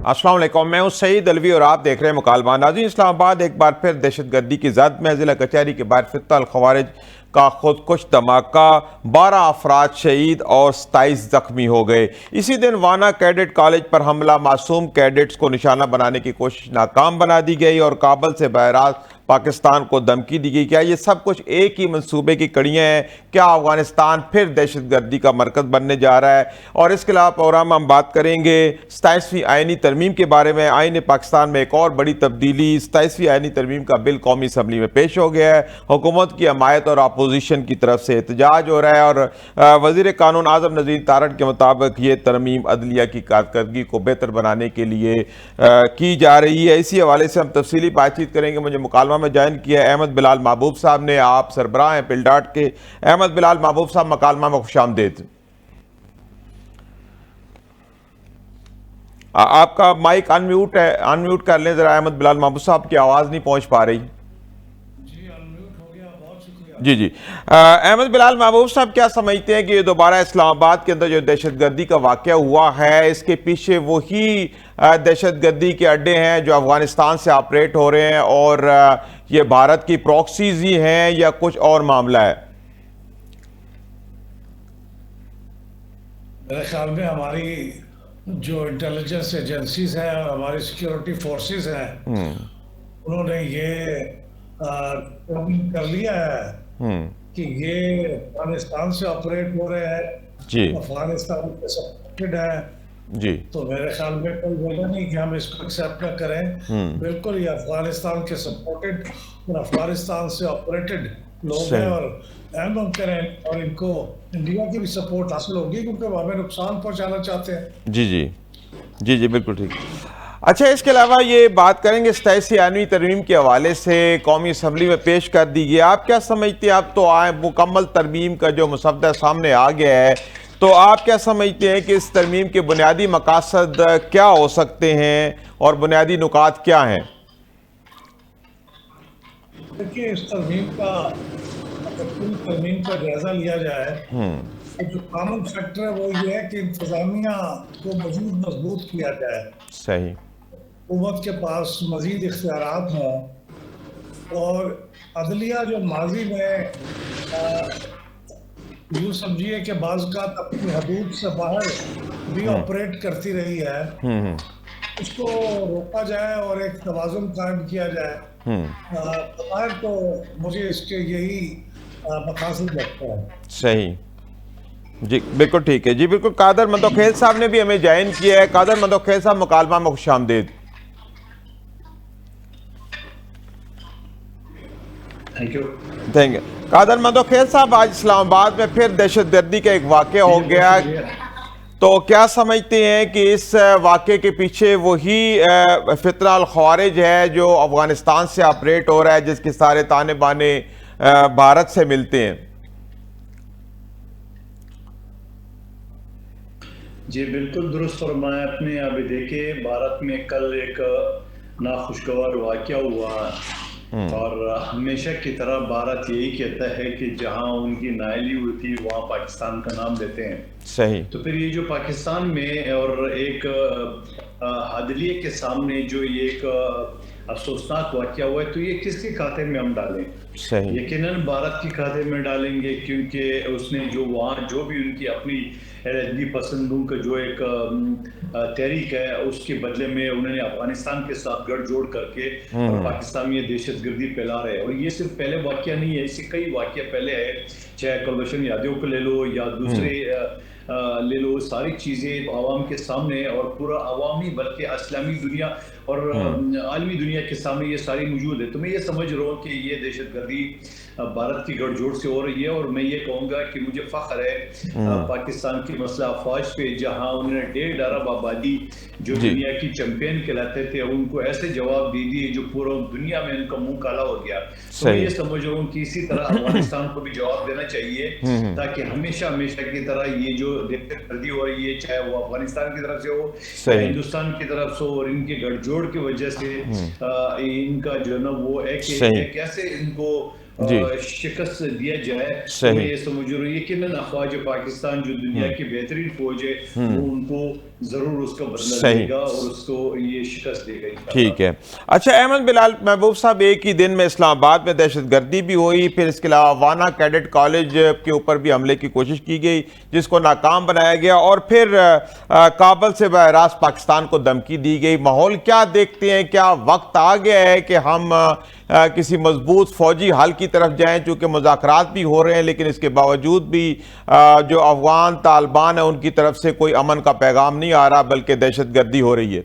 अस्सलाम वालेकुम, मैं हूं सईद अलवी और आप देख रहे हैं मुकालमा। नाज़रीन, इस्लामाबाद एक बार फिर दहशतगर्दी की जद में, ज़िला कचहरी के बाहर फित्ता अल खवारिज का खुदकुश धमाका, 12 अफराद शहीद और 27 जख्मी हो गए। इसी दिन वाना कैडेट कॉलेज पर हमला, मासूम कैडेट्स को निशाना बनाने की कोशिश नाकाम बना दी गई और काबुल से बहरात पाकिस्तान को धमकी दी गई। क्या ये सब कुछ एक ही मंसूबे की कड़ियाँ हैं? क्या अफगानिस्तान फिर दहशतगर्दी का मरकज़ बनने जा रहा है? और इसके अलावा प्रोग्राम हम बात करेंगे 27वीं आइनी तरमीम के बारे में। आइन पाकिस्तान में एक और बड़ी तब्दीली, 27वीं आइनी तरमीम का बिल कौमी असम्बली में पेश हो गया है। हुकूमत की हमायत और अपोजिशन की तरफ से एहतजाज हो रहा है और वज़ीर कानून आज़म नज़ीर तारड़ के मुताबिक ये तरमीम अदलिया की कारकर्दगी को बेहतर बनाने के लिए की जा रही है। इसी हवाले से हम तफसीली बातचीत करेंगे। मुझे मुकालमा में ज्वाइन किया अहमद बिलाल महबूब साहब ने। आप सरबराह हैं पिलडाट के। अहमद बिलाल महबूब साहब, मुकालमा में खुशामदीद। आपका माइक अनम्यूट है, अनम्यूट कर लें जरा। अहमद बिलाल महबूब साहब की आवाज़ नहीं पहुंच पा रही। जी अनम्यूट हो गया, बहुत शुक्रिया। जी जी। अहमद बिलाल महबूब साहब, क्या समझते हैं कि ये दोबारा इस्लामाबाद के अंदर जो दहशतगर्दी का वाक़या हुआ है, इसके पीछे वही दहशतगर्दी के अड्डे हैं जो अफगानिस्तान से ऑपरेट हो रहे हैं और ये भारत की प्रॉक्सीज ही हैं या कुछ और मामला है? मेरे ख्याल में हमारी जो इंटेलिजेंस एजेंसीज हैं और हमारी सिक्योरिटी फोर्सेस हैं, उन्होंने ये कर लिया है कि ये अफगानिस्तान से ऑपरेट हो रहे हैं, जी अफगानिस्तान के सपोर्टेड है। जी। तो मेरे ख्याल में कोई वजह नहीं कि हम इसको एक्सेप्ट न करें। बिल्कुल ये अफगानिस्तान के सपोर्टेड और अफगानिस्तान से ऑपरेटेड लोग हैं सही। और अहम हम करें और इनको इंडिया की भी सपोर्ट हासिल होगी क्योंकि वो हमें नुकसान पहुंचाना चाहते हैं। जी जी। जी जी, बिल्कुल ठीक। अच्छा, इसके अलावा ये बात करेंगे 27वीं आइनी तरमीम के हवाले से कौमी असम्बली में पेश कर दी गई। आप क्या समझते हैं? आप तो आए मुकम्मल तरमीम का जो मसवदा सामने आ गया है, तो आप क्या समझते हैं कि इस तरमीम के बुनियादी मकासद क्या हो सकते हैं और बुनियादी नुकात क्या हैं? देखिए, इस तरमीम का अगर पूरी तरमीम का जायजा लिया जाए तो जो कॉमन फैक्टर है वो ये है कि इंतजामिया को मजीद मजबूत किया जाए, सही। हुकूमत के पास मजीद इख्तियारात हों और अदलिया जो माजी में यूँ समझिए कि बाज़-औक़ात अपनी हदूद से बाहर भी ऑपरेट करती रही है, उसको रोका जाए और एक तवाज़ुन कायम किया जाए। ज़ाहिर तो मुझे इसके यही मकासद लगता है। सही। जी बिल्कुल ठीक है। जी बिल्कुल। कादर मंदोखेल साहब ने भी हमें ज्वाइन किया है। कादर मंदोखेल साहब, मुकालमा में खुशामदीद। Thank you. Thank you. Qadir Mandokhel साहब, आज इस्लामाबाद में फिर दहशतगर्दी का एक वाक़या हो गया, तो क्या समझते हैं कि इस वाक़े के पीछे वही फित्रा अल खवारिज है जो अफगानिस्तान से ऑपरेट हो रहा है, जिसके सारे ताने बाने भारत से मिलते हैं? जी बिल्कुल दुरुस्त फरमाया आपने। अभी देखिए, भारत में कल एक नाखुशगवार वाक़या हुआ और हमेशा की तरह भारत यही कहता है कि जहां उनकी नाअहली हुई थी वहां पाकिस्तान का नाम लेते हैं। सही। तो फिर ये जो पाकिस्तान में और एक अदलिया के सामने जो ये एक अफसोसनाक वाक़या हुआ है, तो ये किसके खाते में हम डालें? सही। यकीनन भारत के खाते में डालेंगे, क्योंकि उसने जो वहाँ जो भी उनकी अपनी एलएचडी पसंदों का जो एक तहरीक है, उसके बदले में उन्होंने अफगानिस्तान के साथ गठजोड़ करके और पाकिस्तान में ये दहशतगर्दी फैला रहे हैं। और ये सिर्फ पहले वाक़या नहीं है, इससे कई वाक़या पहले है, चाहे कुलभूषण यादव को ले लो या दूसरे ले लो। सारी चीज़ें आवाम के सामने और पूरा अवामी बल्कि इस्लामी दुनिया और आलमी दुनिया के सामने ये सारी मौजूद है। तो मैं ये समझ रहा हूँ कि ये दहशतगर्दी भारत की गठजोड़ से हो रही है। और मैं ये कहूँगा कि मुझे फ़ख्र है पाकिस्तान की मसला अफवाज पे, जहाँ उन्होंने 1.5 अरब आबादी जो दुनिया की चैंपियन कहलाते थे, उनको ऐसे जवाब दे दिए जो पूरा दुनिया में उनका मुंह काला हो गया। तो मैं ये समझ रहा हूँ कि इसी तरह अफगानिस्तान को भी जवाब देना चाहिए, ताकि हमेशा हमेशा की तरह ये जो दहशतगर्दी हो रही है, चाहे वो अफगानिस्तान की तरफ से हो या हिंदुस्तान की तरफ से हो, और इनके गठजोड़ की वजह से इनका जो है ना वो एक ऐसे इनको जी शिकस्त दिया जाए। तो मैं सही ये समझ रहा हूँ यकीनन अफवाज पाकिस्तान जो दुनिया की बेहतरीन फौज है वो उनको जरूर उसका बदला सही देगा और उसको ये शिकस्त देगा ठीक इंशाल्लाह। है। अच्छा अहमद बिलाल महबूब साहब, एक ही दिन में इस्लामाबाद में दहशतगर्दी भी हुई, फिर इसके अलावा वाना कैडेट कॉलेज के ऊपर भी हमले की कोशिश की गई जिसको नाकाम बनाया गया, और फिर काबल से बरह रास्त पाकिस्तान को धमकी दी गई। माहौल क्या देखते हैं, क्या वक्त आ गया है कि हम किसी मजबूत फौजी हल की तरफ जाएं? चूँकि मुज़ाकरात भी हो रहे हैं लेकिन इसके बावजूद भी जो अफगान तालिबान है उनकी तरफ से कोई अमन का पैगाम नहीं आ रहा बल्कि दहशतगर्दी हो रही है।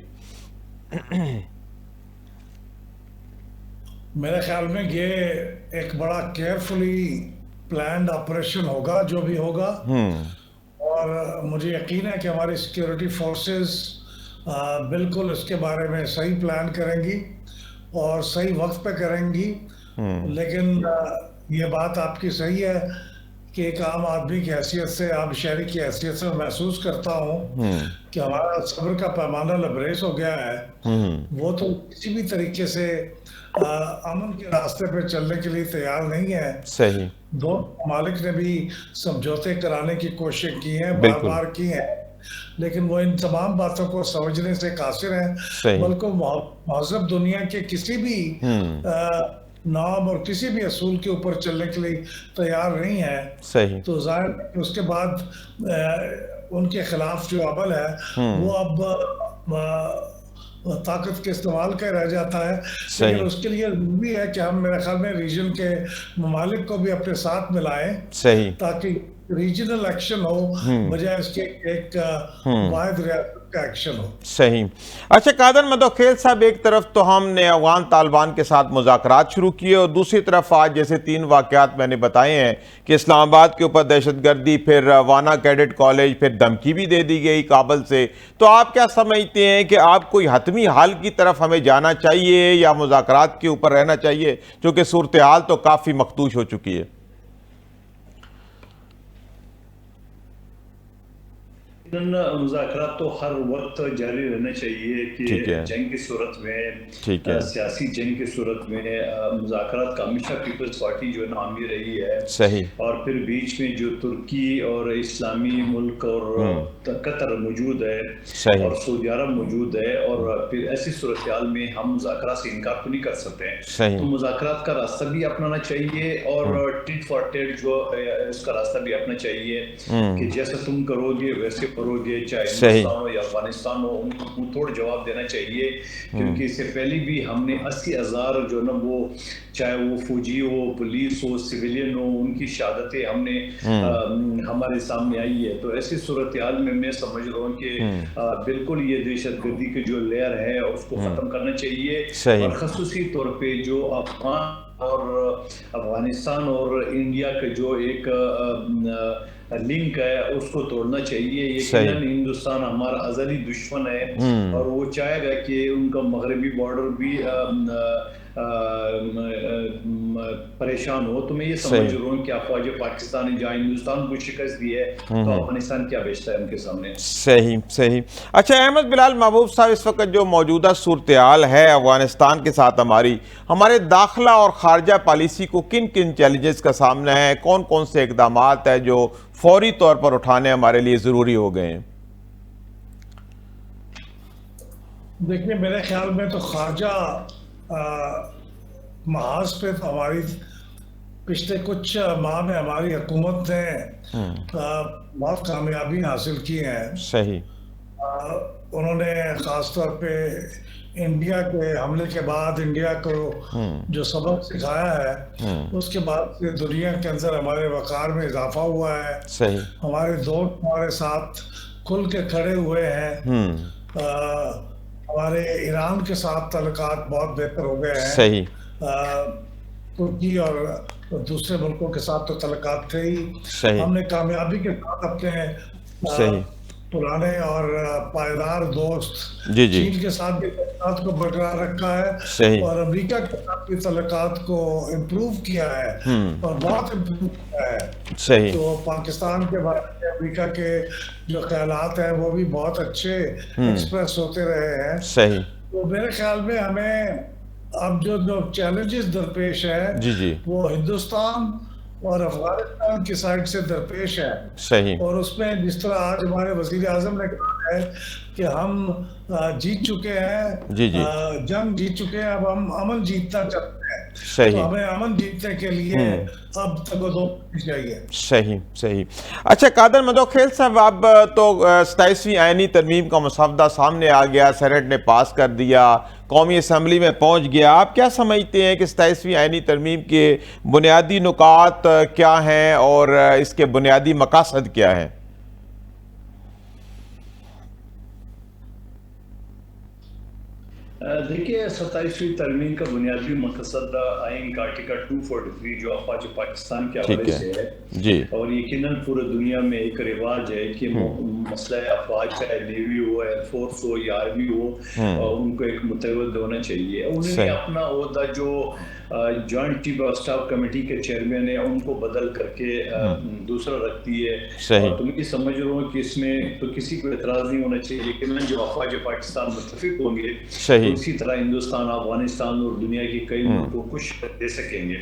मेरे ख्याल में ये एक बड़ा केयरफुली प्लान्ड ऑपरेशन होगा जो भी होगा, और मुझे यकीन है कि हमारी सिक्योरिटी फोर्सेस बिल्कुल इसके बारे में सही प्लान करेंगी और सही वक्त पे करेंगी। लेकिन ये बात आपकी सही है कि एक आम आदमी की हैसियत से, आम शहरी की हैसियत से महसूस करता हूँ कि हमारा सब्र का पैमाना लबरेज हो गया है। वो तो किसी भी तरीके से अमन के रास्ते पे चलने के लिए तैयार नहीं है। सही दो ममालिक ने भी समझौते कराने की कोशिश की है, बार बिल्कुल बार की है, लेकिन वो इन तमाम बातों को समझने से कासिर हैं। सही बल्कि महज़ब दुनिया के किसी भी नाम और किसी भी असूल के ऊपर चलने के लिए तैयार नहीं है। सही तो जाहिर है कि उसके बाद उनके खिलाफ जो अमल है वो अब ताकत के इस्तेमाल का रह जाता है। सही लेकिन उसके लिए जरूरी है कि हम, मेरे ख्याल में, रीजन के ममालिक को भी अपने साथ मिलाएं सही ताकि रीजनल एक्शन हो बजाय इसके एक वाहिद रियासत का एक्शन हो। सही। अच्छा कादर मदोखेल साहब, एक तरफ तो हमने अफगान तालिबान के साथ मुज़ाकरात शुरू किए और दूसरी तरफ आज जैसे 3 वाक़यात मैंने बताए हैं कि इस्लामाबाद के ऊपर दहशतगर्दी, फिर वाना कैडेट कॉलेज, फिर धमकी भी दे दी गई काबल से। तो आप क्या समझते हैं कि आप कोई हतमी हल की तरफ हमें जाना चाहिए या मुज़ाकरात के ऊपर रहना चाहिए, क्योंकि सूरत हाल तो काफ़ी मखदूश हो चुकी है? मुज़ाकरात तो हर वक्त जारी रहना चाहिए कि जंग की सूरत में, सियासी जंग की सूरत में मुज़ाकरात का हमेशा पीपल्स पार्टी जो है ना हामी रही है। सही। और फिर बीच में जो तुर्की और इस्लामी मुल्क और कतर मौजूद है और सऊदी अरब मौजूद है, और फिर ऐसी सूरत हाल में हम मुज़ाकरात से इनकार तो नहीं कर सकते। तो मुज़ाकरात का रास्ता भी अपनाना चाहिए और टिट फॉर टेट जो इसका रास्ता भी अपना चाहिए कि जैसा तुम करोगे वैसे करोगे, चाहे हिंदुस्तान हो या अफगानिस्तान हो, उनको थोड़ा जवाब देना चाहिए। क्योंकि इससे पहले भी हमने 80,000 जो ना वो, चाहे वो फौजी हो, पुलिस हो, सिविलियन हो, उनकी शहादतें हमने हमारे सामने आई है। तो ऐसी सूरत हाल में मैं समझ रहा हूँ कि बिल्कुल ये दहशतगर्दी की जो लेयर है उसको खत्म करना चाहिए, और खसूसी तौर पे जो अफगान और अफगानिस्तान और इंडिया का जो एक लिंक है उसको तोड़ना चाहिए। यकीनन हिंदुस्तान हमारा अज़ली दुश्मन है और वो चाहेगा कि उनका मगरबी बॉर्डर भी परेशान हो। तो मैं ये समझ रहा हूँ कि अफवाज पाकिस्तान ने जहाँ हिंदुस्तान को शिकस्त दी है तो अफगानिस्तान क्या बेचता है उनके सामने। सही सही। अच्छा अहमद बिलाल महबूब साहब, इस वक्त जो मौजूदा सूरत हाल है अफगानिस्तान के साथ हमारे दाखिला और खारजा पॉलिसी को किन किन चैलेंजेस का सामना है, कौन कौन से इकदाम है जो फौरी तौर पर उठाने हमारे लिए जरूरी हो गए हैं? देखिए मेरे ख्याल में तो खारजा महाज पे तो हमारी पिछले कुछ माह में हमारी हुकूमत ने बहुत कामयाबी हासिल की है। सही। उन्होंने ख़ास तौर पे इंडिया के हमले के बाद इंडिया को जो सबक सिखाया है उसके बाद से दुनिया के अंदर हमारे वक़ार में इजाफा हुआ है। सही। हमारे दोस्त हमारे साथ खुल के खड़े हुए हैं। हमारे ईरान के साथ तल्लुकात बहुत बेहतर हो गए हैं। सही। तुर्की और दूसरे मुल्कों के साथ तो तल्लुकात थे ही। सही। हमने कामयाबी के साथ अपने पुराने और पायदार दोस्त चीन के साथ भी तल्लुकात को बरकरार रखा है और अमेरिका के साथ भी तल्लुकात को इम्प्रूव किया है और बहुत इम्प्रूव किया है। सही। तो पाकिस्तान के बारे में अमेरिका के जो ख्यालात हैं वो भी बहुत अच्छे एक्सप्रेस होते रहे हैं। सही। तो मेरे ख्याल में हमें अब जो जो चैलेंजेस दरपेश है जी जी। वो हिंदुस्तान और अफगानिस्तान की साइड से दरपेश है। सही। और उसमें जिस तरह आज हमारे वजीर आजम ने कहा है कि हम जीत चुके हैं, जी जी। जंग जीत चुके हैं, अब हम अमन जीतना चाहते हैं। तो सही। हमें अमन जीतने के लिए अब तक दो चाहिए। सही सही। अच्छा कादर मदोखेल साहब, अब तो 27वीं आईनी तरमीम का मसवदा सामने आ गया, सेनेट ने पास कर दिया, कौमी असम्बली में पहुंच गया। आप क्या समझते हैं कि 27वीं आईनी तरमीम के बुनियादी नुकात क्या हैं और इसके बुनियादी मकासद क्या हैं? देखिए, 27वीं तरमीम का बुनियादी मकसद आइन का आर्टिकल 243 जो अफवाज पाकिस्तान के ठीक हवाले है से है, जी। और यकीनन पूरे दुनिया में एक रिवाज है कि मसला अफवाज चाहे नेवी हो, एयरफोर्स हो या आर्मी हो, उनको एक मुतवद होना चाहिए। उन्होंने अपना ओहदा जो joint chief of staff committee के चेयरमैन है उनको बदल करके दूसरा रखती है। और तो मैं समझ रहा हूँ कि इसमें तो किसी को एतराज़ नहीं होना चाहिए, लेकिन जो अफवाज पाकिस्तान मुत्तफिक होंगे तो इसी तरह हिंदुस्तान, अफगानिस्तान और दुनिया के कई मुल्कों को कुछ दे सकेंगे।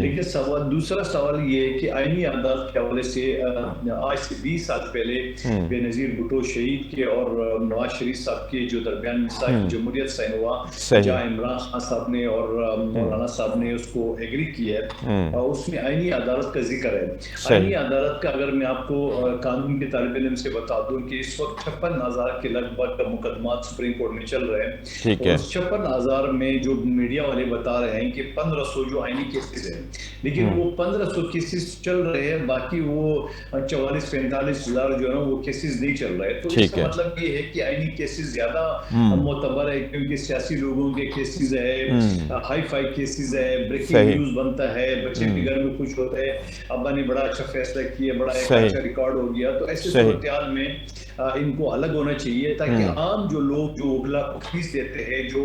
लेकिन दूसरा सवाल ये है कि आईनी अदालत के हवाले से आज से 20 साल पहले बेनज़ीर भुट्टो शहीद के और नवाज शरीफ साहब के जो दरमियान मिसाल जमहूरियत साइन हुआ, जहाँ इमरान खान साहब ने और मौलाना साहब ने उसको एग्री किया है, और उसमें आईनी अदालत का जिक्र है। आईनी अदालत का अगर मैं आपको कानून के तालिब इल्म से बता दूं कि इस वक्त 56,000 के लगभग मुकदमा सुप्रीम कोर्ट में चल रहे हैं। ठीक है। 56,000 में जो मीडिया वाले बता रहे हैं कि 1500 जो आईनी केसेस हैं, लेकिन वो 1500 केसेस चल रहे हैं, बाकी वो 44-45,000 जो है ना वो केसेस नहीं चल रहे। तो इसका मतलब ये है कि आईनी केसेस ज्यादा मोतबर है, क्योंकि सियासी लोगों के केसेस है, हाई फाई केसेस है, ब्रेकिंग न्यूज बनता है, बच्चे के घर में कुछ होता है, अब्बा ने बड़ा अच्छा फैसला किया, बड़ा एक अच्छा रिकॉर्ड हो गया। तो ऐसे सूरत में इनको अलग होना चाहिए, ताकि आम जो लोग जो उगला फीस देते हैं, जो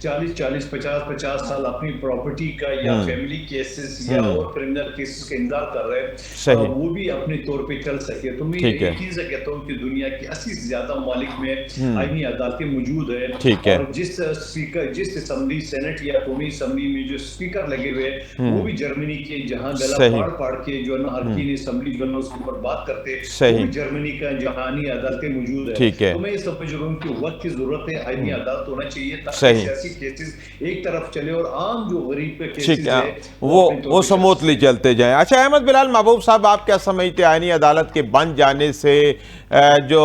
40-40, 50-50 साल अपनी प्रॉपर्टी का या फैमिली केसेस या और क्रिमिनल केसेस का इंतजार कर रहे हैं, वो भी अपने तौर पे चल सके। तो मैं यकीन से कहता हूँ कि दुनिया के 80 से ज्यादा ममालिक में आईनी अदालतें मौजूद है, और जिस स्पीकर, जिस असेंबली, सेनेट या कौमी असेंबली में जो स्पीकर लगे हुए वो भी जर्मनी के, जहाँ गला फाड़ फाड़ के जो है ना हरकीन असेंबली जो है उसके ऊपर बात करते, वो भी जर्मनी का जहानी अदालतें मौजूद है। तो मैं ये समझ रहा हूँ कि वक्त की जरूरत है, आईनी अदालत होना चाहिए, ताकि सियासी केसेस एक तरफ चले और आम जो गरीब के केसेस है वो स्मूथली चलते जाएं। अच्छा अहमद बिलाल महबूब साहब, आप क्या समझते हैं आईनी अदालत के बन जाने से जो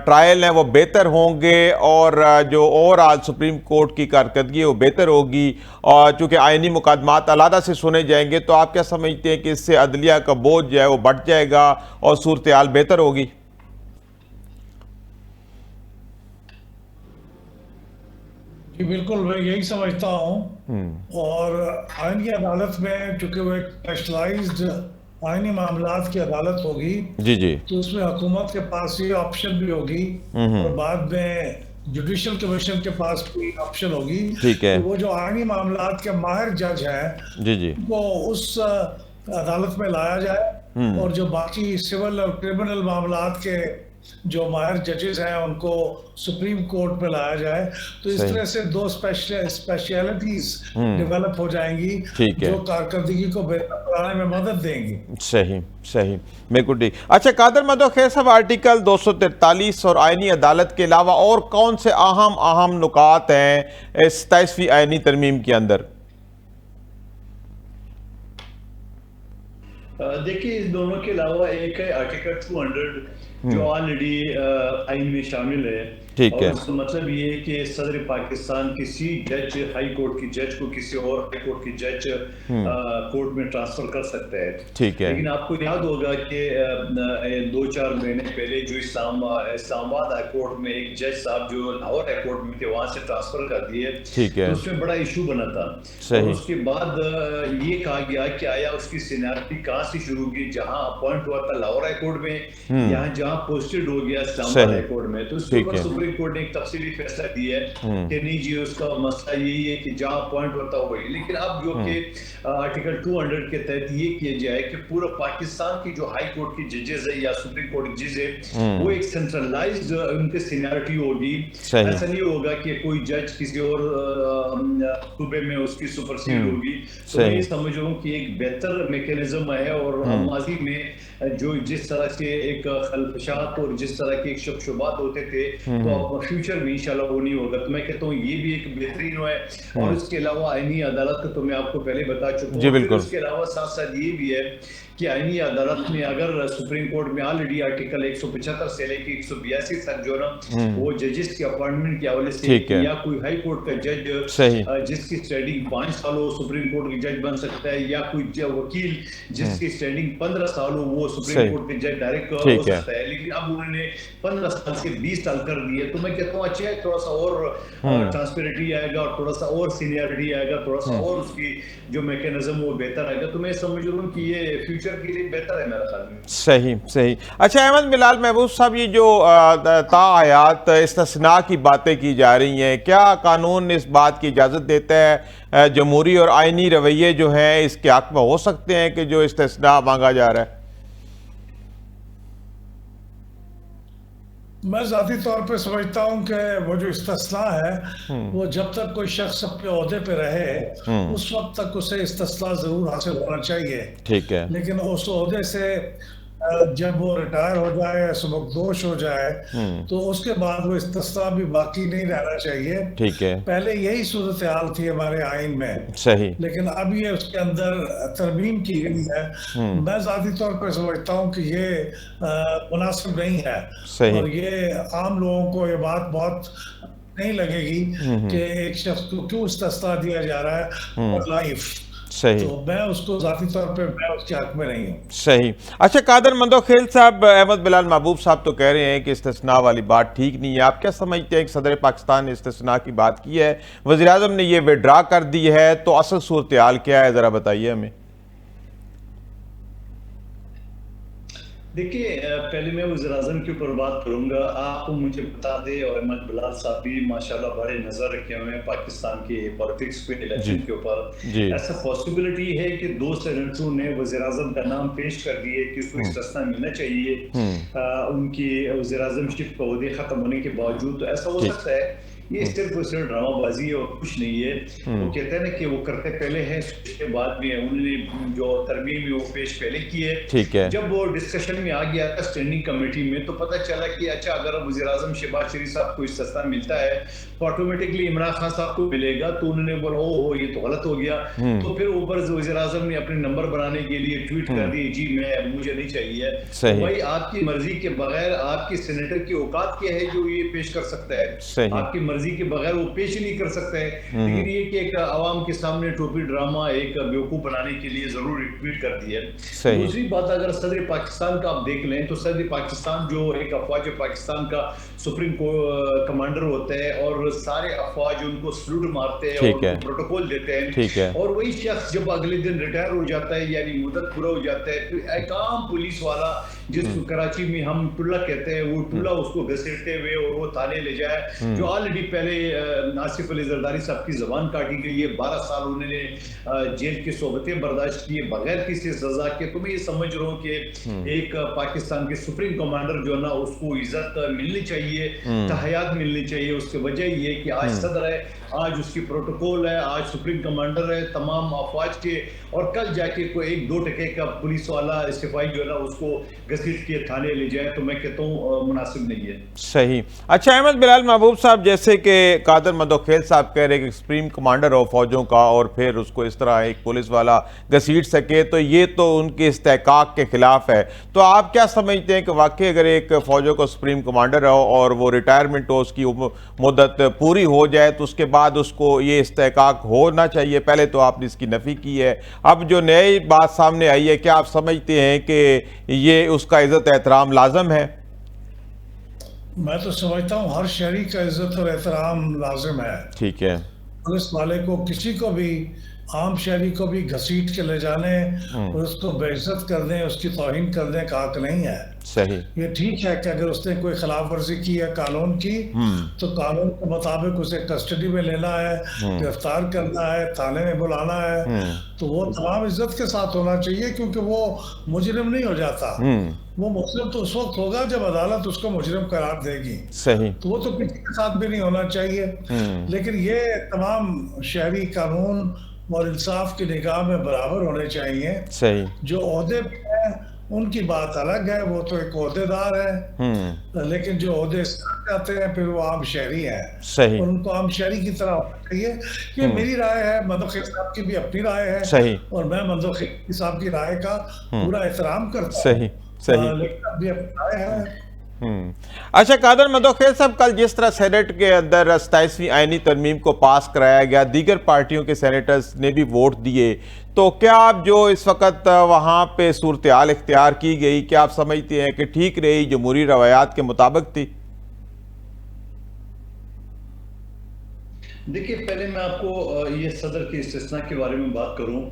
ट्रायल हैं वो बेहतर होंगे और जो ओवरऑल सुप्रीम कोर्ट की कारकर्दगी है वो बेहतर होगी? और चूंकि आईनी मुकदमात अलहदा से सुने जाएंगे, तो आप क्या समझते हैं कि इससे अदलिया का बोझ जो है वो बढ़ जाएगा और सूरत हाल बेहतर होगी? जी बिल्कुल, मैं यही समझता हूँ। और आईनी अदालत में चूंकि वो एक स्पेशलाइज्ड आईनी मामलात की अदालत होगी, जी जी, तो उसमें हुकूमत के पास ये ऑप्शन भी होगी और बाद में जुडिशल कमीशन के पास भी ऑप्शन होगी। ठीक है। तो वो जो आईनी मामलात के माहिर जज हैं, जी जी, वो उस अदालत में लाया जाए, और जो बाकी सिविल और क्रिमिनल मामलात के जो माहिर जजेस हैं उनको सुप्रीम कोर्ट में लाया जाए। तो इस तरह से दो स्पेशलिटीज डेवलप हो जाएंगी, जो कारकर्दगी को बेहतर बनाने में मदद देंगी। सही सही, बिल्कुल ठीक। अच्छा कादर मदोखेल साहब, आर्टिकल 243 और आईनी अदालत के अलावा और कौन से अहम नुकात हैं 27वीं आईनी तरमीम के अंदर? देखिए, इस दोनों के अलावा एक है आर्टिकल 200 जो ऑलरेडी आइन में शामिल है। ठीक है। और मतलब ये है कि सदर पाकिस्तान किसी जज, हाई कोर्ट की जज को किसी और हाई कोर्ट की जज कोर्ट में ट्रांसफर कर सकता है। ठीक है। लेकिन आपको याद होगा कि 2-4 महीने पहले जो इस्लामाबाद हाई कोर्ट में एक जज साहब जो लाहौर हाई कोर्ट में थे वहां से ट्रांसफर कर दिए। ठीक है। तो उसमें बड़ा इशू बना था। और उसके बाद ये कहा गया कि आया उसकी सीनियरिटी कहाँ से शुरू की, जहाँ अपॉइंट हुआ था लाहौर हाई कोर्ट में, यहाँ जहाँ पोस्टेड हो गया इस्लामाबाद हाई कोर्ट में, तो उसके ऊपर सुप्रीम कोर्ट ने एक तफसीली फैसला दिया है कि नहीं जी उसका मसला यही है कि जहां पॉइंट होता हो वही, लेकिन अब जो कि आर्टिकल 200 के तहत ये किया जाए कि पूरा पाकिस्तान की जो हाई कोर्ट की जजेस है या सुप्रीम कोर्ट जज है वो एक सेंट्रलाइज्ड उनकी सीनियरिटी होगी। ऐसा नहीं होगा कि कोई जज किसी और सूबे में उसकी सुपरसीड होगी। तो मैं ये समझ रहा हूँ कि एक बेहतर मैकेनिज्म है, और माजी में जो जिस तरह से एक खलफशात और जिस तरह के एक शुबहात होते थे तो अब फ्यूचर में इंशाल्लाह वो नहीं होगा। तो मैं कहता हूँ ये भी एक बेहतरीन है। और इसके अलावा आईनी अदालत का तो मैं आपको पहले बता चुका हूँ। इसके अलावा साथ साथ ये भी है कि आईनी अदालत में अगर सुप्रीम कोर्ट में ऑलरेडी आर्टिकल 175 से लेकर 182 तक जो ना वो जजेस के अपॉइंटमेंट के हवाले से, या कोई हाई कोर्ट का जज जिसकी स्टैंडिंग 5 साल हो सुप्रीम कोर्ट के जज बन सकता है, या कोई वकील जिसकी स्टैंडिंग 15 साल हो वो सुप्रीम कोर्ट के जज डायरेक्ट हो सकता है। लेकिन अब उन्होंने 15 साल से 20 साल कर दिए। तो मैं कहता हूँ अच्छा है, थोड़ा सा और ट्रांसपेरेंटी आएगा और थोड़ा सा और सीनियरिटी आएगा, थोड़ा सा और उसकी जो मैकेनिज्म वो बेहतर आएगा। तो मैं समझ रहा हूँ कि ये फ्यूचर के लिए बेहतर है मेरा ख्याल में। सही सही। अच्छा अहमद बिलाल महबूब साहब, ये जो तायात इस्तिस्ना की बातें की जा रही हैं, क्या कानून इस बात की इजाज़त देता है जमहूरी और आइनी रवैये जो हैं इसके हक में हो सकते हैं कि जो इस्तिस्ना मांगा जा रहा है? मैं ज़ाती तौर पे समझता हूँ कि वो जो इस्तिस्ना है वो जब तक कोई शख्स अपने ओहदे पे रहे उस वक्त तक उसे इस्तिस्ना जरूर हासिल होना चाहिए। ठीक है। लेकिन उस ओहदे से जब वो रिटायर हो जाए, सुबकदोश हो जाए, तो उसके बाद वो इस्तिस्ना भी बाकी नहीं रहना चाहिए। ठीक है। पहले यही सूरत हाल थी हमारे आइन में। सही। लेकिन अब ये उसके अंदर तरमीम की गई है। मैं ज़ाती तौर पर समझता हूँ कि ये मुनासिब नहीं है। सही। और ये आम लोगों को ये बात बहुत नहीं लगेगी कि एक शख्स को क्यों इस्तिस्ना दिया जा रहा है और लाइफ। सही। तो मैं उसको ज़ाती तौर पे मैं उसके हक में नहीं हूँ। सही। अच्छा कादर मंदोखेल साहब, अहमद बिलाल महबूब साहब तो कह रहे हैं कि इस्तिस्ना वाली बात ठीक नहीं है। आप क्या समझते हैं कि सदर पाकिस्तान ने इस्तिस्ना की बात की है, वज़ीर आज़म ने ये विड्रा कर दी है, तो असल सूरत हाल क्या है, ज़रा बताइए हमें। देखिए पहले मैं वज़ीर आज़म के ऊपर बात करूंगा। आपको मुझे बता दें, और अहमद बिलाल साहब भी माशाल्लाह बड़े नज़र रखे हुए हैं पाकिस्तान के पॉलिटिक्स पे, इलेक्शन के ऊपर। ऐसा पॉसिबिलिटी है कि 2 सेनेटरों ने वज़ीर आज़म का नाम पेश कर दिए कि उसको इस्तिस्ना मिलना चाहिए उनकी वज़ीर आज़मशिप का ओहदे खत्म होने के बावजूद। तो ऐसा हो सकता है, ये सिर्फ और सिर्फ ड्रामाबाजी है और कुछ नहीं है। वो कहते हैं ना कि वो करते पहले हैं उसके बाद में उन्होंने जो तरमीम है वो पेश पहले की है। ठीक है। जब वो डिस्कशन में आ गया था स्टैंडिंग कमेटी में तो पता चला कि अच्छा अगर वज़ीर आज़म शहबाज शरीफ साहब को इस्तिस्ना मिलता है तो ऑटोमेटिकली इमरान खान साहब को मिलेगा। तो उन्होंने बोला ओ ये तो गलत हो गया। तो फिर ऊपर वज़ीर आज़म ने अपने नंबर बनाने के लिए ट्वीट कर दिए जी मुझे नहीं चाहिए। भाई आपकी मर्जी के बगैर आपके सेनेटर की औकात क्या है जो ये पेश कर सकता है? आपकी मर्जी के बगैर वो पेश ही नहीं कर सकते हैं। लेकिन ये कि एक आवाम के सामने टोपी ड्रामा एक बेवकूफ बनाने के लिए जरूर ट्वीट कर दिया। दूसरी बात, अगर सदर पाकिस्तान का आप देख लें तो सदर पाकिस्तान जो एक अफवाज पाकिस्तान का सुप्रीम कमांडर होता है और सारे अफवाज उनको सलूट मारते हैं और प्रोटोकॉल देते हैं। और वही शख्स जब अगले दिन रिटायर हो जाता है यानी मुद्दत पूरा हो जाता है, फिर एक आम पुलिस वाला जिसको कराची में हम टुल्ला कहते हैं, वो टुल्ला उसको घसीटते हुए और वो थाने ले जाए। जो ऑलरेडी पहले आसिफ अली जरदारी साहब की जबान काटी गई है, 12 साल उन्होंने जेल की सोबतें बर्दाश्त की बगैर किसी सजा के। तो मैं ये समझ रहा हूँ कि एक पाकिस्तान के सुप्रीम कमांडर जो ना उसको इज्जत मिलनी चाहिए, तहयात मिलनी चाहिए। उसकी वजह ये कि आज सदर है, आज उसकी प्रोटोकॉल है, आज सुप्रीम कमांडर है तमाम अफवाज के, और कल जाके कोई 1-2 टके का पुलिस वाला सिपाही जो है ना उसको घसीट के थाने ले जाए, तो मैं कहता हूँ मुनासिब नहीं है। सही। अच्छा अहमद बिलाल महबूब साहब, जैसे कि कादर मंदोखेल साहब कह रहे हैं कि सुप्रीम कमांडर हो फौजों का और फिर उसको इस तरह एक पुलिस वाला घसीट सके, तो ये तो उनके इस्तेहकाक के खिलाफ है। तो आप क्या समझते हैं कि वाकई अगर एक फौजों का सुप्रीम कमांडर हो और वो रिटायरमेंट हो, उसकी मुद्दत पूरी हो जाए, तो उसके बाद उसको ये इस्तेहकाक होना चाहिए? पहले तो आपने इसकी नफ़ी की है, अब जो नई बात सामने आई है, क्या आप समझते हैं कि ये उसका इज्जत एहतराम लाजम है? मैं तो समझता हूँ हर शहरी का इज्जत और एहतराम लाजिम है। ठीक है। पुलिस वाले को किसी को भी आम शहरी को भी घसीट के ले जाने और उसको बेइज्जत कर दें, उसकी तौहीन करने का हक नहीं है। सही। ये ठीक है कि अगर उसने कोई खिलाफ वर्जी की है कानून की, तो कानून के मुताबिक उसे कस्टडी में लेना है, गिरफ्तार करना है, थाने में बुलाना है, तो वो तमाम इज्जत के साथ होना चाहिए, क्योंकि वो मुजरिम नहीं हो जाता। वो मुजरिम तो उस वक्त होगा जब अदालत उसको मुजरिम करार देगी। सही। तो वो तो किसी के साथ भी नहीं होना चाहिए। लेकिन ये तमाम शहरी कानून और इंसाफ की निगाह में बराबर होने चाहिए। सही। जो ओहदे पे है उनकी बात अलग है, वो तो एक ओहदेदार है, लेकिन जो ओहदे से जाते हैं फिर वो आम शहरी है। सही। और उनको आम शहरी की तरह होना चाहिए। ये मेरी राय है, मदों खैर साहब की भी अपनी राय है। सही। और मैं मदों खैर साहब की राय का पूरा एहतराम करता हूँ। सही। सही। लेकिन अभी अपनी राय है। अच्छा कादर मदोखेल साहब, कल जिस तरह सेनेट के अंदर 27वीं आईनी तरमीम को पास कराया गया, दीगर पार्टियों के सेनेटर्स ने भी वोट दिए, तो क्या आप जो इस वक्त वहाँ पे सूरत हाल इख्तियार की गई, क्या आप समझते हैं कि ठीक रही, जमहूरी रवायात के मुताबिक थी? देखिए, पहले मैं आपको ये सदर के इस्तिस्ना के बारे में बात करूं।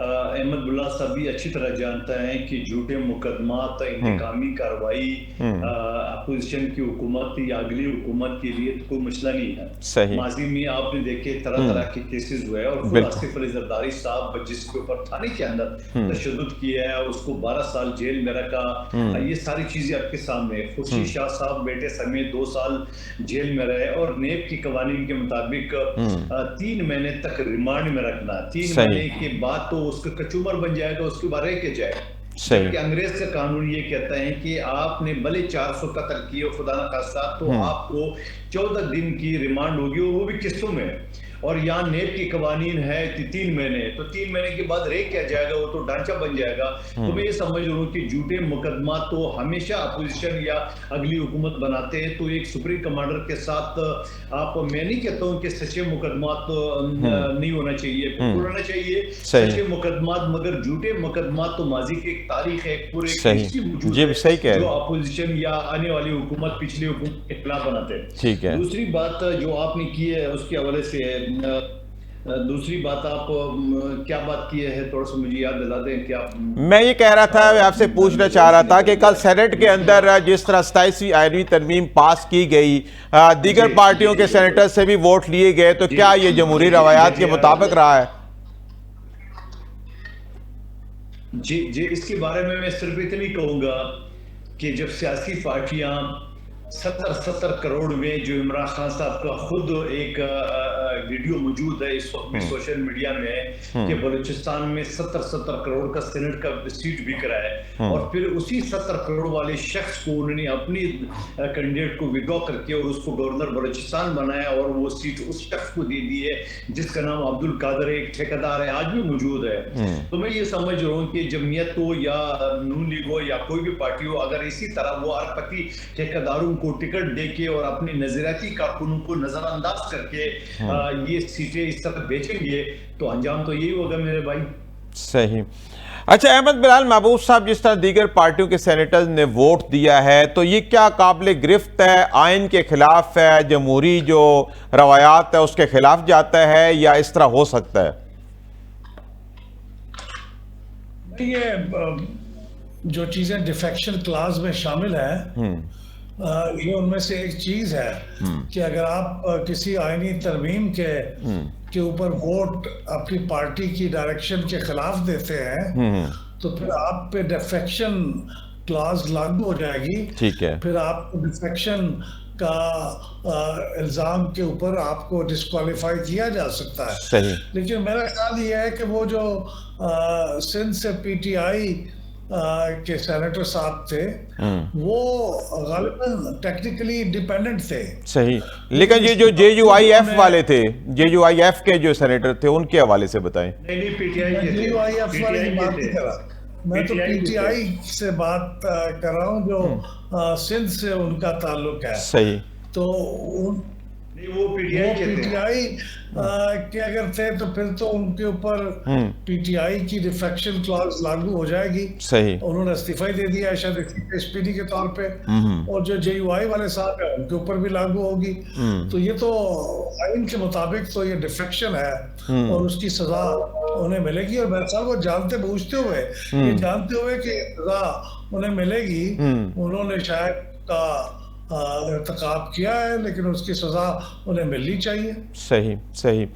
अहमद बुल्ला साहब भी अच्छी तरह जानता है कि झूठे मुकदमात, इंतकामी कार्रवाई अपोजिशन की हुकूमत या अगली हुकूमत के लिए कोई मसला नहीं है। सही। माजी में आपने देखे तरह तरह के केसेस हुए और खुद आसिफ अली जरदारी साहब जिसके ऊपर थाने के अंदर तशद्दुद किया है, उसको 12 साल जेल में रखा। ये सारी चीजें आपके सामने। खुर्शीद शाह साहब बेटे समेत 2 साल जेल में रहे और नेब की कवानीन के मुताबिक 3 महीने तक रिमांड में रखना। 3 महीने के बाद तो उसका कचूमर बन जाएगा, उसके बाद रह के जाएगा। जबकि अंग्रेज का कानून ये कहता है कि आपने भले 400 कत्ल किए खुदा न खास्ता, तो आपको 14 दिन की रिमांड होगी, और वो भी किस्तों में। और यहाँ नेब की कवानीन है 3 महीने, तो 3 महीने के बाद रह क्या जाएगा, वो तो ढांचा बन जाएगा। तो मैं ये समझ रहा हूँ कि झूठे मुकदमा तो हमेशा अपोजिशन या अगली हुकूमत बनाते हैं। तो एक सुप्रीम कमांडर के साथ आप, मैं नहीं कहता हूँ कि सच्चे मुकदमा तो नहीं होना चाहिए, होना चाहिए सच्चे मुकदमा, मगर झूठे मुकदमा तो माजी की एक तारीख है, पूरे जो अपोजिशन या आने वाली हुकूमत पिछली हुकूमत के खिलाफ बनाते हैं। ठीक है। दूसरी बात जो आपने की है उसके हवाले से, दूसरी बात आप क्या बात की है, थोड़ा सा मुझे याद दिला दें। क्या मैं ये कह रहा था, मैं आपसे पूछना चाह रहा था कि कल सेनेट के अंदर जिस तरह 27वीं आईनी तरमीम पास की गई, दीगर पार्टियों के सेनेटर से भी वोट लिए गए, तो क्या ये जमहूरी रवायात के मुताबिक रहा है? जी, इसके बारे में मैं सिर्फ इतनी कहूंगा कि जब सियासी पार्टियां 70 करोड़ में, जो इमरान खान साहब का खुद एक वीडियो मौजूद है इस वक्त में सोशल मीडिया में, कि बलूचिस्तान में 70 करोड़ का सेनेट का सीट बिक रहा है, और फिर उसी 70 करोड़ वाले शख्स को उन्होंने अपनी कैंडिडेट को विड्रॉ करके और उसको गवर्नर बलूचिस्तान बनाया, और वो सीट उस शख्स को दे दी है जिसका नाम अब्दुल कादर, एक ठेकेदार है, आज भी मौजूद है। तो मैं ये समझ रहा हूँ कि जमीयत हो या नून लीग हो या कोई भी पार्टी हो, अगर इसी तरह वो अरबपति ठेकेदारों को टिकट देके और अपने नजरियाती कारकुनों को नजरअंदाज करके ये सीटें इस तरह बेचेंगे, तो अंजाम तो यही होगा मेरे भाई। सही। अच्छा अहमद बिलाल महबूब साहब, जिस तरह दीगर पार्टियों के सेनेटर्स ने वोट दिया है, तो ये क्या काबिल गिरफ्त है, आइन के खिलाफ है, जमहूरी जो रवायात है उसके खिलाफ जाता है, या इस तरह हो सकता है? ये जो चीजें डिफेक्शन क्लास में शामिल है, ये उनमें से एक चीज है कि अगर आप किसी आईनी तरमीम के ऊपर वोट अपनी पार्टी की डायरेक्शन के खिलाफ देते हैं, तो फिर आप पे डिफेक्शन क्लॉज लागू हो जाएगी। ठीक है। फिर आपको डिफेक्शन का इल्जाम के ऊपर आपको डिस्क्वालीफाई किया जा सकता है। सही। लेकिन मेरा ख्याल ये है कि वो जो सिंध से पीटीआई के सेनेटर साहब थे, वो गालिबन टेक्निकली डिपेंडेंट थे। सही। लेकिन ये जो JUIF वाले थे, JUIF के जो सेनेटर थे, उनके हवाले से बताएं। नहीं, PTI JUIF वाले की बात नहीं कर रहा मैं, तो PTI से बात कर रहा हूँ जो सिंध से उनका ताल्लुक है। सही। तो वो पीटीआई कहते हैं। पीटीआई के अगर थे तो फिर तो उनके ऊपर पीटीआई की डिफेक्शन क्लॉज लागू हो जाएगी। सही। उन्होंने इस्तीफा ही दे दिया है शायद एसपीडी के तौर पे, और जो जेयूआई वाले साहब है उनके ऊपर भी लागू होगी। तो ये तो आइन के मुताबिक तो ये डिफेक्शन है और उसकी सजा उन्हें मिलेगी। और मेरे ख्याल वो जानते बूझते हुए, ये जानते हुए कि सजा उन्हें मिलेगी, उन्होंने शायद का इर्तिकाब किया है, लेकिन उसकी सजा उन्हें मिलनी चाहिए। सही सही।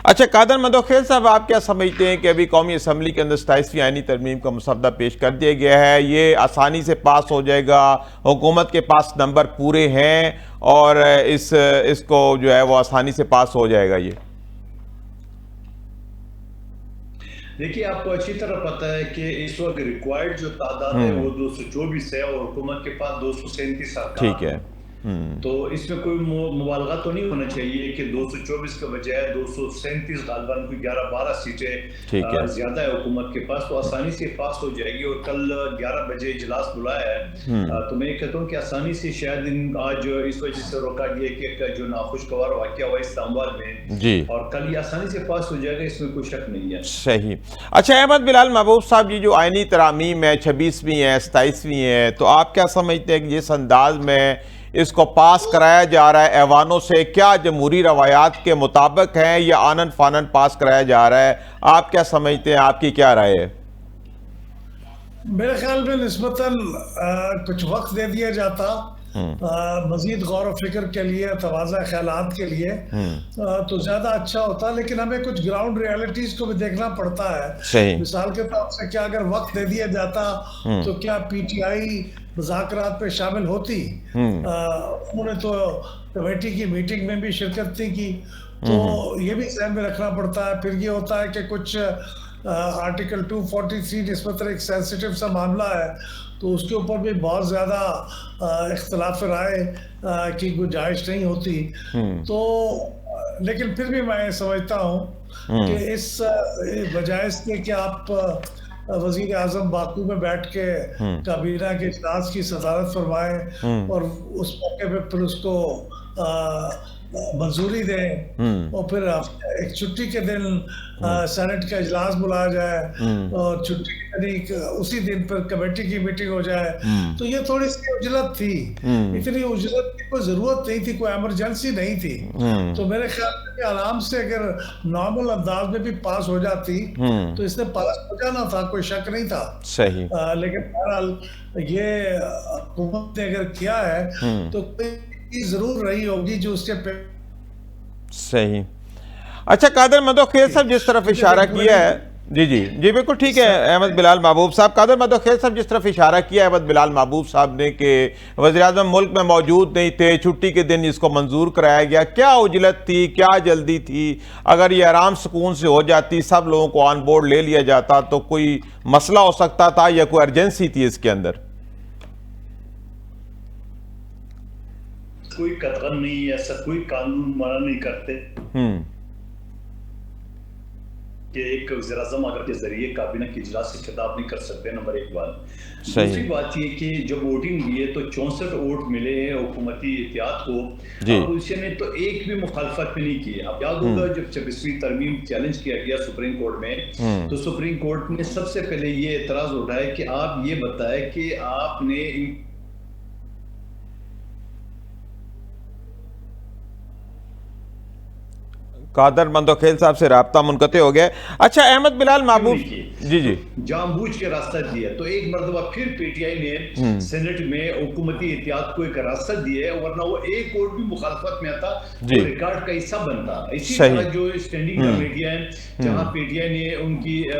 अच्छा, कादर मंदोखेल साहब, आप क्या समझते हैं कि अभी कौमी असम्बली के अंदर 27वीं आईनी तरमीम का मसवदा पेश कर दिया गया है, ये आसानी से पास हो जाएगा, हुकूमत के पास नंबर पूरे हैं और इसको जो है वो आसानी से पास हो जाएगा? ये देखिए, आपको अच्छी तरह पता है कि इस वक्त रिक्वायर्ड जो तादाद है वो 224 है और हुकूमत के पास 237 ठीक है। तो इसमें कोई मुबालगा तो नहीं होना चाहिए कि 224 के बजाय 237 गालबान कोई 11-12 सीटें ज्यादा है हुकूमत के पास, तो आसानी से पास हो जाएगी। और कल 11 बजे इजलास बुलाया है, तो मैं कहता हूँ कि आसानी से शायद आज इस वजह से रोका गया कि जो नाखुशगवार वाक़या हुआ इस्लामाबाद में जी, और कल ये आसानी से पास हो जाएगा, इसमें कोई शक नहीं है। सही। अच्छा, अहमद बिलाल महबूब साहब, ये जो आईनी तरामीम है 26वीं है 27वीं है, तो आप क्या समझते हैं कि जिस अंदाज में इसको पास कराया जा रहा है ऐवानों से, क्या जमहूरी रवायात के मुताबिक है या आनन फानन पास कराया जा रहा है? आप क्या समझते हैं, आपकी क्या राय है? मेरे ख्याल में निस्बतन कुछ वक्त दे दिया जाता मजीद गौर फिक्र के लिए, तवाज़ा ख्यालात के लिए, तो ज्यादा अच्छा होता। लेकिन हमें कुछ ग्राउंड रियलिटीज को भी देखना पड़ता है। मिसाल के तौर से क्या अगर वक्त दे दिया जाता तो क्या पीटीआई मुज़ाकरात पे शामिल होती? उन्होंने तो कमेटी की मीटिंग में भी शिरकत नहीं की, तो ये भी ध्यान में रखना पड़ता है। फिर ये होता है कि कुछ आर्टिकल 243 निस्बतन एक सेंसिटिव सा मामला है, तो उसके ऊपर भी बहुत ज़्यादा इख्तलाफ राय की गुंजाइश नहीं होती। तो लेकिन फिर भी मैं समझता हूँ कि इस बजाय इसके कि आप वजीर आजम बाकू में बैठ के काबीना के इजलास की सदारत फरमाएं और उस मौके पे फिर उसको मंजूरी दें और फिर एक छुट्टी के दिन सेनेट का इजलास बुलाया जाए और छुट्टी की तारीख उसी दिन पर कमेटी की मीटिंग हो जाए, तो ये थोड़ी सी उजलत थी। इतनी उजलत की कोई जरूरत नहीं थी, कोई इमरजेंसी नहीं थी। तो मेरे ख्याल में आराम से अगर नॉर्मल अंदाज में भी पास हो जाती तो इसने पास हो जाना था, कोई शक नहीं था। सही। लेकिन बहरहाल ये हुकूमत ने अगर किया है तो कोई जरूर रही होगी जो उसके सही। अच्छा, कादर मंदोखेल साहब जिस तरफ इशारा किया है, जी जी जी बिल्कुल ठीक है अहमद बिलाल महबूब साहब, कादर मंदोखेल साहब जिस तरफ इशारा किया अहमद बिलाल महबूब साहब ने कि वज़ीर-ए-आज़म मुल्क में मौजूद नहीं थे, छुट्टी के दिन इसको मंजूर कराया गया, क्या उजलत थी, क्या जल्दी थी? अगर ये आराम सुकून से हो जाती, सब लोगों को ऑन बोर्ड ले लिया जाता, तो कोई मसला हो सकता था या कोई अर्जेंसी थी इसके अंदर? कोई कतगन नहीं है, ऐसा कोई कानून मना नहीं करते कि एक वज़ीर-ए-आज़म अगर के जरिए काबीना की इजलास से खिताब नहीं कर सकते, नंबर एक बात। दूसरी बात ये कि जब वोटिंग हुई है तो 64 वोट मिले हैं हुकूमती इत्तेहाद को, अपोजिशन ने तो एक भी मुखालफत भी नहीं की। अब याद होगा जब 26वीं तरमीम चैलेंज किया गया सुप्रीम कोर्ट में, तो सुप्रीम कोर्ट ने सबसे पहले ये एतराज उठाया कि आप ये बताएं कि आपने कादर मंदोखेल साहब से राब्ता मुनक़ते हो गया। अच्छा, अहमद बिलाल महबूब, जी जी, जानबूझ के रास्ता दिया, तो एक मरतबा फिर पीटीआई ने सेनेट में हुकूमती इत्तेहाद को एक रास्ता दिया है, वरना वो एक वोट भी मुखालफत में आता तो रिकॉर्ड का हिस्सा बनता। इसी तरह जो स्टैंडिंग कमेटियां हैं जहां पीटीआई ने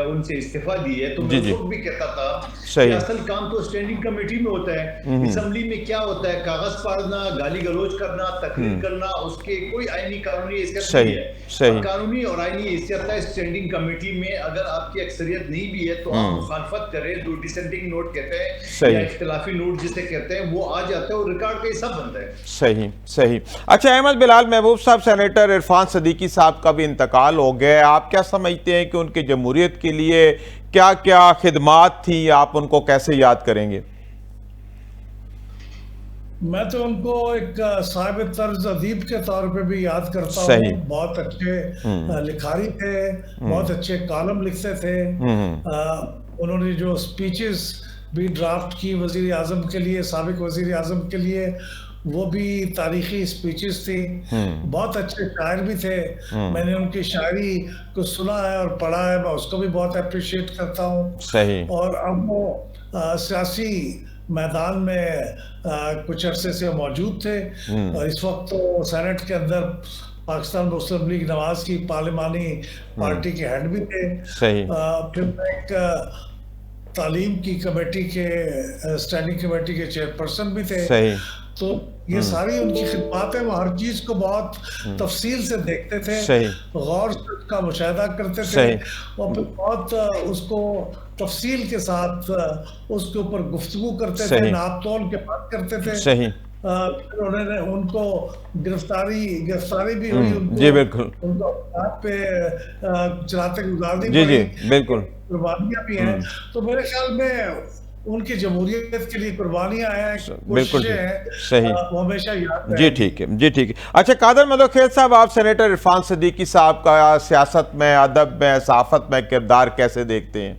उनसे इस्तीफा दी है, तो मैं भी कहता था कि असल काम तो स्टैंडिंग कमेटी में होता है। असेंबली में क्या होता है, कागज फाड़ना, गाली गलौज करना, तकरीर करना, उसके कोई आईनी कानूनी हैसियत नहीं है। कानूनी और आईनी हैसियत है स्टैंडिंग कमेटी में। अगर आपकी अक्सरियत नहीं भी है तो आप मुखालफत करें, जो डिसेंटिंग नोट कहते हैं या इख्तिलाफी नोट जिसे कहते हैं, वो आ जाता है और रिकॉर्ड का हिस्सा बनता है। सही सही। अच्छा, अहमद बिलाल महबूब साहब, सेनेटर इरफान सदीकी साहब का भी इंतकाल हो गया, आप क्या समझते हैं कि उनकी जमहूरियत के लिए क्या क्या खिदमात थी, आप उनको कैसे याद करेंगे? मैं तो उनको एक साहिब तर्ज अदीब के तौर पे भी याद करता सही। हूँ। बहुत अच्छे लिखारी थे, बहुत अच्छे कॉलम लिखते थे। उन्होंने जो स्पीचेस भी ड्राफ्ट की वजीर आजम के लिए, साबिक वजीर आजम के लिए, वो भी तारीखी स्पीचेस थी। बहुत अच्छे शायर भी थे। मैंने उनकी शायरी को सुना है और पढ़ा है, मैं उसको भी बहुत अप्रिशिएट करता हूँ। सही। और अब वो सियासी मैदान में कुछ अरसे से मौजूद थे, और इस वक्त तो सेनेट के अंदर पाकिस्तान मुस्लिम लीग नवाज की पार्लिमानी पार्टी के हेड भी थे। सही। फिर एक तालीम की कमेटी के स्टैंडिंग कमेटी के चेयरपर्सन भी थे। सही। तो ये सारी उनकी खिदमत है। वो हर चीज को बहुत तफसील से देखते थे, सही। गौर से उसका मुशाहिदा करते थे, सही। और फिर बहुत उसको तफसील के साथ उसके ऊपर गुफ्तगू करते थे, सही। नाप तोल के बात करते थे। सही। फिर उन्होंने उनको गिरफ्तारी भी हुई, उनको जी बिल्कुल। उनको अपराध पे चलाते गुजारनी जी जी पड़ी, बिल्कुल। कुर्बानियां भी हैं। तो मेरे ख्याल में उनकी जमहूरियत के लिए कुर्बानियां हैं, बिल्कुल कोशिशें हैं, सही। वो हमेशा याद जी रहेंगी। ठीक है, जी ठीक है। अच्छा कादर मदोखेल साहब, आप सेनेटर इरफान सिद्दीकी साहब का सियासत में, अदब में, सहाफत में किरदार कैसे देखते हैं?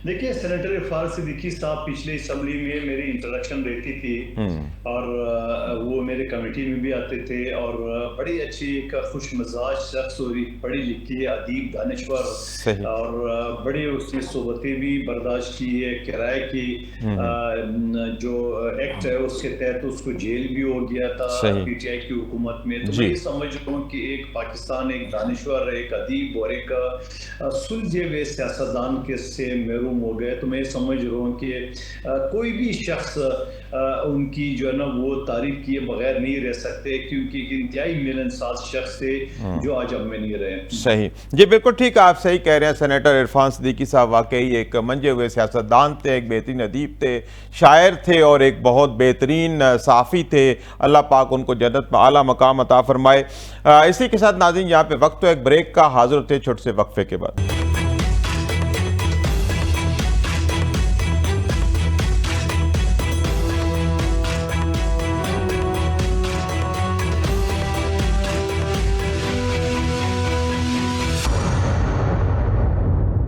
देखिए, सेनेटर इरफान सिद्दीकी साहब पिछले असम्बली में मेरी इंट्रोडक्शन रहती थी, और वो मेरे कमेटी में भी आते थे, और बड़ी अच्छी एक खुश मिजाज शख्स, और पढ़ी लिखी अदीब दानिश्वर, और बड़ी उसने सोबतें भी बर्दाश्त की है। किराए की जो एक्ट है उसके तहत उसको जेल भी हो गया था पीटीआई की हुकूमत में। तो मैं ये समझ रहा हूँ कि एक पाकिस्तान एक दानिश्वर, एक अदीब और एक सुलझे हुए सियासतदान के से महरूम हो गए। तो मैं समझ रहा हूँ कि कोई भी शख्स उनकी जो है ना वो तारीफ किए बगैर नहीं रह सकते, क्योंकि एक इंतहाई मिलनसार शख्स थे जो आज अब में नहीं रहे। सही। जी बिल्कुल ठीक, आप सही कह रहे हैं। सेनेटर इरफान सिद्दीकी साहब वाकई एक मंजे हुए सियासतदान थे, एक बेहतरीन अदीब थे, शायर थे, और एक बहुत बेहतरीन सहाफ़ी थे। अल्लाह पाक उनको जन्नत में आला मकाम अता फरमाए। इसी के साथ नाज़रीन यहाँ पे वक्त तो एक ब्रेक का, हाजिर होते छोटे से वक्फे के बाद।